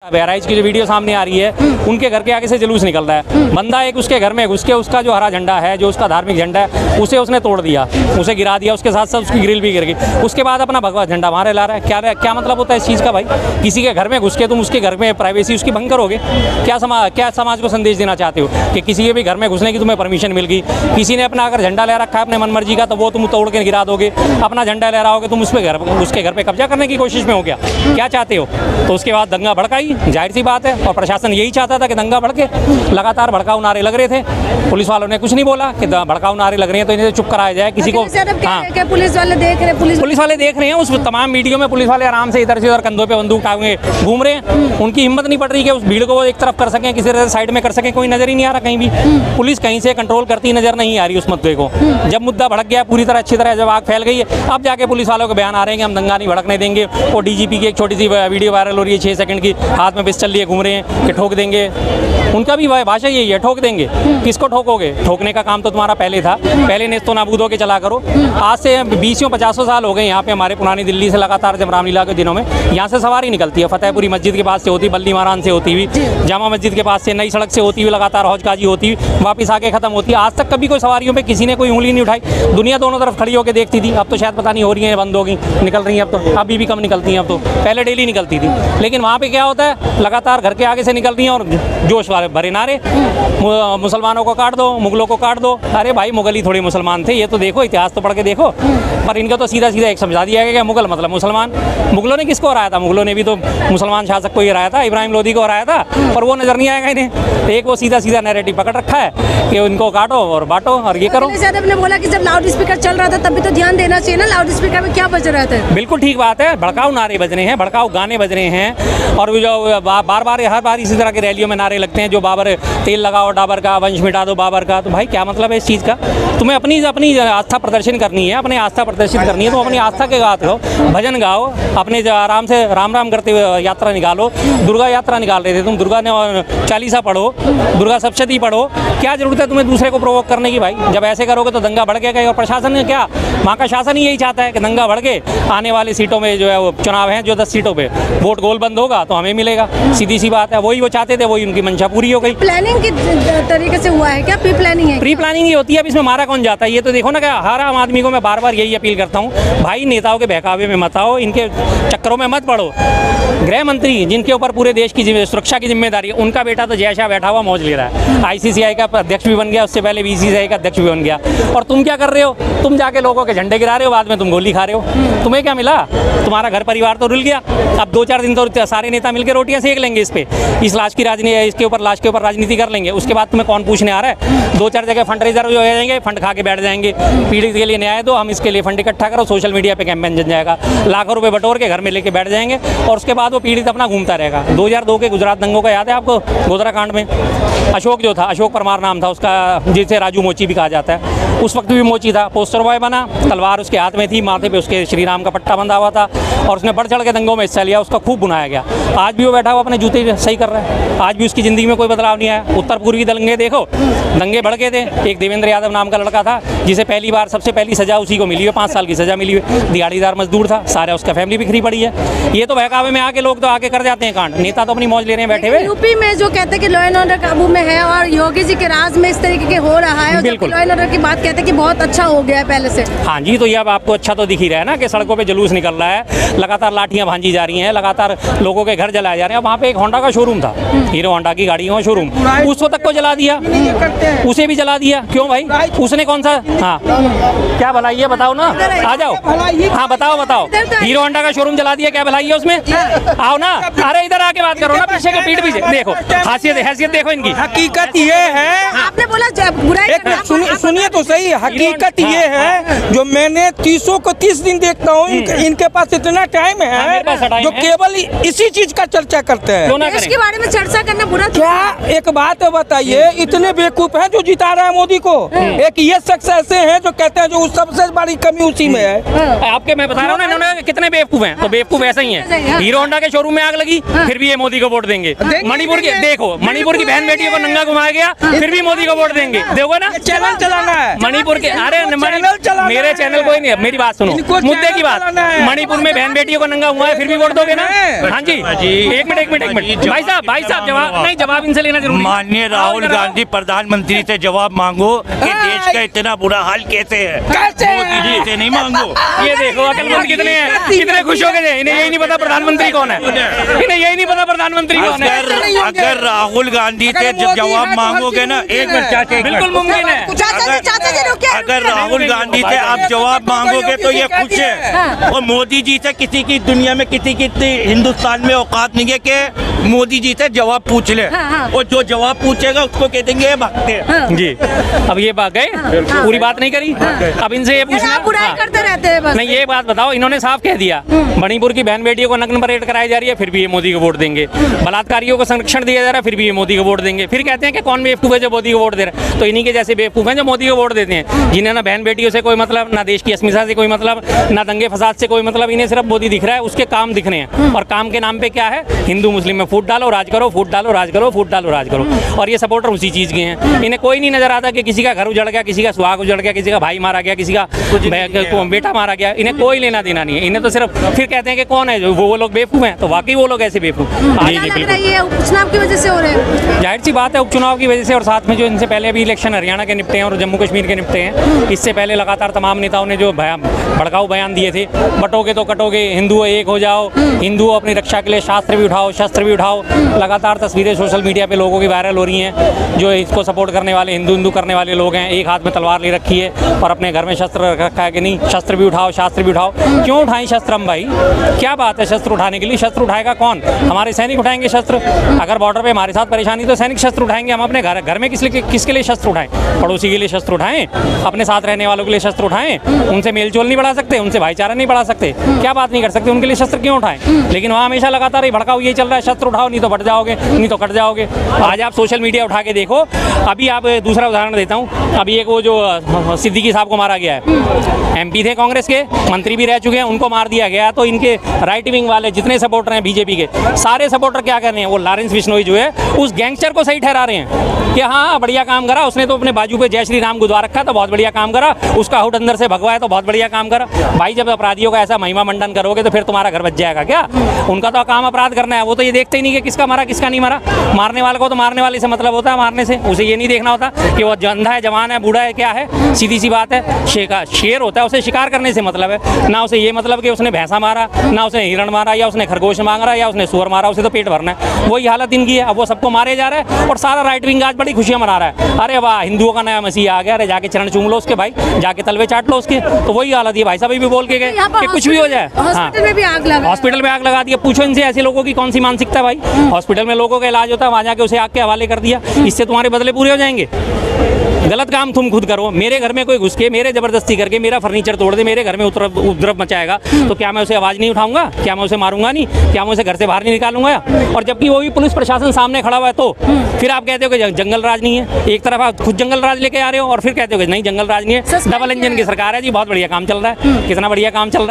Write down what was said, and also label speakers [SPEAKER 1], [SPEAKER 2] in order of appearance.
[SPEAKER 1] बहराइच की जो वीडियो सामने आ रही है, उनके घर के आगे से जुलूस निकल रहा है। बंदा एक उसके घर में घुस के उसका जो हरा झंडा है, जो उसका धार्मिक झंडा है, उसे उसने तोड़ दिया, उसे गिरा दिया, उसके साथ साथ उसकी ग्रिल भी गिर गई। उसके बाद अपना भगवा झंडा वहाँ ला रहा है। क्या मतलब होता है इस चीज़ का भाई? किसी के घर में घुस के तुम उसके घर में प्राइवेसी उसकी भंग करोगे? क्या समाज को संदेश देना चाहते हो कि किसी के भी घर में घुसने की तुम्हें परमिशन मिल गई? किसी ने अपना अगर झंडा ले रखा है अपने मनमर्जी का, तो वो तुम तोड़ के गिरा दोगे। अपना झंडा ले रहा होगे तुम उसके घर पे कब्जा करने की कोशिश में हो गया। क्या चाहते हो? तो उसके बाद दंगा भड़काई, जाहिर सी बात है। और प्रशासन यही चाहता था कि दंगा भड़के। लगातार भड़काऊ नारे लग रहे थे, पुलिस वालों ने कुछ नहीं बोला कि भड़काऊ नारे लग रहे हैं तो इन्हें चुप कराया जाए। किसी को
[SPEAKER 2] पुलिस वाले देख रहे हैं,
[SPEAKER 1] उस तमाम वीडियो में पुलिस वाले आराम से इधर से उधर कंधों पे बंदूक टांगे घूम रहे हैं। उनकी हिम्मत नहीं पड़ रही कि उस भीड़ को वो एक तरफ कर सकें, किसी तरह साइड में कर सकें। कोई नजर ही नहीं आ रहा कहीं भी। पुलिस कहीं से कंट्रोल करती नजर नहीं आ रही उस मुद्दे को। जब मुद्दा भड़क गया पूरी तरह अच्छी तरह, जब आग फैल गई है, अब जाके पुलिस वालों के बयान आ रहे हैं कि हम दंगा नहीं भड़कने देंगे। और डीजीपी की एक छोटी सी वीडियो वायरल हो रही है 6 सेकंड की, हाथ में पिस्टल लिए घूम रहे हैं कि ठोक देंगे। उनका भी भाषा यही है, ठोक देंगे। किसको ठोकोगे? ठोकने का काम तो तुम्हारा पहले था, पहले नेस्तो नाबूद होके चला करो। आज से 20-50 साल हो गए यहाँ पे हमारे पुरानी दिल्ली से लगातार जब रामलीला के दिनों में यहाँ से सवारी निकलती है, फतेहपुरी मस्जिद के पास से होती, बल्ली महारान से होती हुई, जामा मस्जिद के पास से, नई सड़क से होती हुई, लगातार हौज काजी होती हुई वापस आके खत्म होती है। आज तक कभी कोई सवारियों पे किसी ने कोई उंगली नहीं उठाई। दुनिया दोनों तरफ खड़ी होकर देखती थी। अब तो शायद पता नहीं हो रही है, बंद हो गई, निकल रही है अब तो, अभी भी कम निकलती हैं अब तो, पहले डेली निकलती थी। लेकिन वहाँ पे क्या होता है, लगातार घर के आगे से निकल रही हैं और जोश वाले भरे नारे, मुसलमानों को काट दो, मुगलों को काट दो। अरे भाई, मुगल ही थोड़ी मुसलमान थे, ये तो देखो, इतिहास तो पढ़ के देखो। पर इनका तो सीधा सीधा एक समझा दिया गया कि मुगल मतलब मुसलमान। मुगलों ने किसको हराया था? मुगलों ने भी तो मुसलमान शासक को ही हराया था, इब्राहिम लोदी को हराया था, पर वो नजर नहीं आएगा इन्हें। तो एक वो सीधा सीधा नैरेटिव पकड़ रखा है कि उनको काटो और बांटो और ये करो।
[SPEAKER 2] ने बोला कि जब लाउड स्पीकर चल रहा था तब भी तो ध्यान देना चाहिए ना, लाउड स्पीकर में क्या बज रहा था?
[SPEAKER 1] बिल्कुल ठीक बात है, भड़काऊ नारे बज रहे हैं, भड़काऊ गाने बज रहे हैं। और जो बार बार हर बार इसी तरह की रैलियों में नारे लगते हैं, जो बाबर तेल लगाओ डाबर का, वंश मिटा दो बाबर का। तो भाई क्या मतलब है इस चीज़ का? तुम्हें अपनी आस्था प्रदर्शन करनी है, अपनी आस्था प्रदर्शित करनी है तो अपनी आस्था के गात गाओ, भजन गाओ, अपने आराम से राम राम करते हुए यात्रा निकालो। दुर्गा यात्रा निकाल रहे थे तुम, दुर्गा ने चालीसा पढ़ो, दुर्गा सप्तशती पढ़ो। क्या जरूरत है तुम्हें दूसरे को प्रोवोक करने की भाई? जब ऐसे करोगे तो दंगा भड़केगा। और प्रशासन ने क्या, वहाँ का शासन ही यही चाहता है कि दंगा भड़के, आने वाली सीटों में जो है वो चुनाव है, जो 10 सीटों पे वोट गोल बंद होगा तो हमें मिलेगा। सीधी सी बात है, वही वो चाहते थे, वही उनकी मंशा पूरी हो गई।
[SPEAKER 2] प्लानिंग की तरीके से हुआ है क्या? प्री प्लानिंग है?
[SPEAKER 1] प्री प्लानिंग ही होती है। अब इसमें मारा कौन जाता है? ये तो देखो ना, क्या हर आम आदमी को मैं बार बार यही अपील करता हूँ, भाई नेताओं के बहकावे में मत आओ, इनके चक्करों में मत पड़ो। गृह मंत्री जिनके ऊपर पूरे देश की सुरक्षा की जिम्मेदारी है, उनका बेटा तो जय शाह बैठा हुआ मौज ले रहा है, ICCI का अध्यक्ष भी बन गया, उससे पहले BCCI का अध्यक्ष भी बन गया। और तुम क्या कर रहे हो? तुम जाके लोगों के झंडे गिरा रहे हो, बाद में तुम गोली खा रहे हो। तुम्हें क्या मिला? तुम्हारा घर परिवार तो रुल गया। अब 2-4 दिन तो सारे नेता मिलकर रोटियां सेक लेंगे इस पे, इस लाश की राजनीति, इसके ऊपर लाश के ऊपर राजनीति कर लेंगे। उसके बाद तुम्हें कौन पूछने आ रहा है? 2-4 जगह फंड रेजर हो जाएंगे, फंड खा के बैठ जाएंगे, पीड़ित के लिए न्याय दो, हम इसके लिए फंड इकट्ठा करो, सोशल मीडिया पे कैंपेन जम जाएगा, लाखों रुपए बटोर के घर में लेके बैठ जाएंगे। और उसके बाद वो पीड़ित अपना घूमता रहेगा। 2002 के गुजरात दंगों का याद है आपको? गोधरा कांड में अशोक जो था, अशोक परमार नाम था उसका, जिसे राजू मोची भी कहा जाता है, उस वक्त भी मोची था, पोस्टर बॉय बना, तलवार उसके हाथ में थी, माथे पे उसके श्री राम का पट्टा बंधा हुआ था और उसने बढ़ चढ़ के दंगों में हिस्सा लिया, उसका खूब बुनाया गया। आज भी वो बैठा हुआ अपने जूते सही कर रहा है, आज भी उसकी ज़िंदगी में कोई बदलाव नहीं आया। उत्तर पूर्वी दंगे देखो, दंगे भड़के थे। एक देवेंद्र यादव नाम का लड़का था जिसे पहली बार सबसे पहली सजा उसी को मिली है, 5 साल की सजा मिली है, दिहाड़ीदार मजदूर था, सारा उसका फैमिली बिखरी पड़ी है। ये तो बहकावे में आके लोग तो आके कर जाते हैं कांड, नेता तो अपनी मौज ले रहे हैं बैठे हुए।
[SPEAKER 2] यूपी में जो कहते हैं कि लॉ एंड ऑर्डर काबू में है और योगी जी के राज में इस तरीके के हो रहा है,
[SPEAKER 1] बिल्कुल
[SPEAKER 2] लॉ एंड ऑर्डर की बात कहते हैं कि बहुत अच्छा हो गया है पहले से।
[SPEAKER 1] हाँ जी, तो ये अब आपको अच्छा तो दिख ही रहा है ना कि सड़कों पे जुलूस निकल रहा है, लगातार लाठियां भांजी जा रही हैं, लगातार लोगों के घर जलाए जा रहे हैं। वहाँ पे एक होंडा का शोरूम था, हीरो होंडा की गाड़ियों का शोरूम, उस वक्त को जला दिया, उसे भी जला दिया। क्यों भाई? उसने कौन सा, हाँ क्या भलाई है बताओ ना, आ जाओ, हाँ बताओ। हीरो होंडा का शोरूम जला दिया, क्या भलाई है उसमें? आओ ना, अरे इधर आके बात करो ना, पीछे के पीठ पीछे देखो, हैसियत देखो इनकी।
[SPEAKER 3] हकीकत ये है,
[SPEAKER 2] आपने बोला बुराई,
[SPEAKER 3] सुनिए तो सही, हकीकत ये है जो मैंने 30 दिन देखता हूँ, इनके पास इतना टाइम है जो केवल इसी चीज का चर्चा करते हैं।
[SPEAKER 2] देश के बारे में चर्चा करना बुरा
[SPEAKER 3] क्या? एक बात बताइए, इतने बेवकूफ हैं जो जिता रहा है मोदी को। एक ये शख्स ऐसे हैं जो कहते हैं जो उस सबसे बड़ी कमी उसी में है।
[SPEAKER 1] आपके मैं बता रहा हूँ ना, इन्होंने कितने बेवकूफ हैं, तो बेवकूफ ऐसे ही हैं। हीरो होंडा के शोरूम में आग लगी, फिर भी ये मोदी को वोट देंगे। मणिपुर की देखो, मणिपुर की बहन बेटियों को नंगा घुमाया गया, फिर भी मोदी को वोट देंगे। देखो ना,
[SPEAKER 3] चैनल चलाना है
[SPEAKER 1] मणिपुर के, अरे मेरे चैनल कोई नहीं है, मेरी बात सुनो, मुद्दे की बात। मणिपुर में बहन बेटियों को नंगा हुआ है, फिर भी वोट दोगे ना? हाँ जी, एक मिनट भाई साहब जवाब नहीं, जवाब इनसे लेना जरूरी।
[SPEAKER 4] माननीय राहुल गांधी प्रधानमंत्री से जवाब मांगो कि देश का इतना बुरा हाल कैसे है, मोदी जी से नहीं मांगो।
[SPEAKER 1] ये देखो अकलमंद कितने हैं, कितने खुश हो गए, इन्हें यही नहीं पता प्रधानमंत्री कौन है, इन्हें यही नहीं पता प्रधानमंत्री कौन है।
[SPEAKER 4] अगर राहुल गांधी से जवाब मांगोगे ना, एक मिनट चाचा,
[SPEAKER 1] बिल्कुल मुमकिन है।
[SPEAKER 4] अगर राहुल गांधी से आप जवाब मांगोगे तो ये खुश है, और मोदी जी से किसी की दुनिया में किसी की हिंदुस्तान में औकात नहीं है कि मोदी जी से जवाब पूछ ले, और जो जवाब पूछेगा उसको कह देंगे भगते हैं।
[SPEAKER 1] जी, अब ये बात गए, पूरी बात नहीं करी, अब इनसे ये पूछना,
[SPEAKER 2] बुराई करते रहते हैं बस।
[SPEAKER 1] नहीं ये बात बताओ, इन्होंने साफ कह दिया मणिपुर की बहन बेटियों को नग्न परेड कराई जा रही है, फिर भी ये मोदी को वोट देंगे। बलात्कारियों को संरक्षण दिया जा रहा है, फिर भी ये मोदी को वोट देंगे। फिर कहते हैं कि कौन बेवकूफ है जो मोदी को वोट दे रहा है, तो इन्हीं के जैसे बेवकूफ हैं जो मोदी को वोट देते हैं, जिन्हें ना बहन बेटियों से कोई मतलब, ना देश की अस्मिता से कोई मतलब, ना दंगे फसाद से कोई मतलब, इन्हें सिर्फ मोदी दिख रहा है, उसके काम दिख रहे हैं। और काम के नाम पे क्या है, हिंदू मुस्लिम में फूट डालो राज करो, फूट डालो राज करो, फूट डालो राज करो, और ये सपोर्टर उसी चीज के हैं। इन्हें कोई नहीं नजर आता कि किसी का घर उजड़ गया, किसी का सुहाग उजड़ गया, किसी का भाई मारा गया, किसी का बेटा मारा गया, इन्हें कोई लेना देना नहीं है। इन्हें तो सिर्फ फिर कहते हैं कि कौन है वो लोग बेवकूफ हैं, तो वाकई वो लोग ऐसे बेवकूफ।
[SPEAKER 2] उपचुनाव की वजह से हो रहे हैं,
[SPEAKER 1] जाहिर सी बात है उपचुनाव की वजह से, और साथ में जो इनसे पहले अभी इलेक्शन हरियाणा के निपटे हैं और जम्मू कश्मीर के निपटे हैं, इससे पहले लगातार तमाम नेताओं ने जो भड़काऊ बयान दिए थे, बटोगे तो कटोगे, हिंदू एक हो जाओ, हिंदू अपनी रक्षा के लिए शास्त्र भी उठाओ, शस्त्र भी उठाओ। लगातार तस्वीरें सोशल मीडिया पे लोगों की वायरल हो रही हैं, जो इसको सपोर्ट करने वाले हिंदू करने वाले लोग हैं, एक हाथ में तलवार ले रखी है और अपने घर में शस्त्र रख रखा है कि नहीं, शस्त्र भी उठाओ, शास्त्र भी उठाओ। क्यों उठाएं शस्त्र हम भाई, क्या बात है शस्त्र उठाने के लिए? शस्त्र उठाएगा कौन? हमारे सैनिक उठाएंगे शस्त्र। अगर बॉर्डर पे हमारे साथ परेशानी तो सैनिक शस्त्र उठाएंगे। हम अपने घर में किसके लिए शस्त्र उठाएं? पड़ोसी के लिए शस्त्र उठाएं, अपने साथ रहने वालों के लिए शस्त्र उठाएं, उनसे मेलजोल नहीं बढ़ा सकते, उनसे भाईचारा नहीं बढ़ा सकते, क्या बात नहीं कर सकते, उनके लिए शस्त्र क्यों उठाएं? लेकिन वहाँ हमेशा लगातार ही भड़काऊ यही चल रहा है, शस्त्र उठाओ नहीं तो बढ़ जाओगे, नहीं तो कट जाओगे। आज आप सोशल मीडिया उठा के देखो, अभी आप दूसरा उदाहरण देता हूँ, अभी एक वो जो सिद्दीकी साहब को मारा गया है, एमपी थे कांग्रेस के, मंत्री भी रह चुके हैं, उनको मार दिया गया, तो इनके राइट विंग वाले जितने सपोर्टर हैं बीजेपी के, सारे सपोर्टर क्या कर रहे हैं, वो लॉरेंस बिश्नोई जो है उस गैंगस्टर को सही ठहरा रहे हैं कि हाँ बढ़िया काम करा उसने, तो अपने बाजू पे जय श्री राम गुदवा रखा तो बहुत बढ़िया काम करा, उसका हुड अंदर से भगवाया तो बहुत बढ़िया काम करा। भाई जब अपराधियों का ऐसा महिमा मंडन करोगे तो फिर तुम्हारा घर बच जाएगा क्या? उनका तो काम अपराध करना है, वो तो ये देखते ही नहीं कि किसका मारा किसका नहीं मारा। मारने वाले को तो मारने वाले से मतलब होता है, मारने से उसे ये नहीं देखना होता कि वो अंधा है, जवान है, बूढ़ा है, क्या है। सीधी सी बात है, शेर होता है उसे शिकार करने से मतलब है ना, उसे ये मतलब कि उसने भैंसा मारा, ना उसने हिरण मारा, या उसने खरगोश मांगा या उसने सुअर मारा, उसे तो पेट भरना है। वही हालत इनकी है। अब वो सबको मारे जा रहा है और सारा राइट विंग आज बड़ी खुशियां मना रहा है, अरे वाह हिंदुओं का नया मसीहा आ गया, अरे जाके चरण चूम लो उसके भाई, जाके तलवे चाट लो उसके। तो वही हालत है। भाई साहब भी बोल के गए कि कुछ भी हो जाए।
[SPEAKER 2] हॉस्पिटल में भी आग लगा,
[SPEAKER 1] हॉस्पिटल में आग लगा दिया। पूछो इनसे ऐसे लोगों की कौन सी मानसिकता है भाई? हॉस्पिटल में लोगों का इलाज होता है, वहां जाके उसे आग के हवाले कर दिया, इससे तुम्हारे बदले पूरे हो जाएंगे? गलत काम तुम खुद करो। मेरे घर में कोई घुस के मेरे जबरदस्ती करके मेरा फर्नीचर तोड़ दे, मेरे घर में उपद्रव मचाएगा, तो क्या मैं उसे आवाज नहीं उठाऊंगा? क्या मैं उसे मारूंगा नहीं? क्या मैं उसे घर से बाहर नहीं निकालूंगा? और जबकि वो भी पुलिस प्रशासन सामने खड़ा हुआ है, तो फिर आप कहते हो कि जंगल राज नहीं है। एक तरफ आप खुद जंगल राज लेके आ रहे हो और फिर कहते हो कि नहीं जंगल राज नहीं है। डबल इंजन की सरकार है जी, बहुत बढ़िया काम चल रहा है। कितना बढ़िया काम चल रहा है।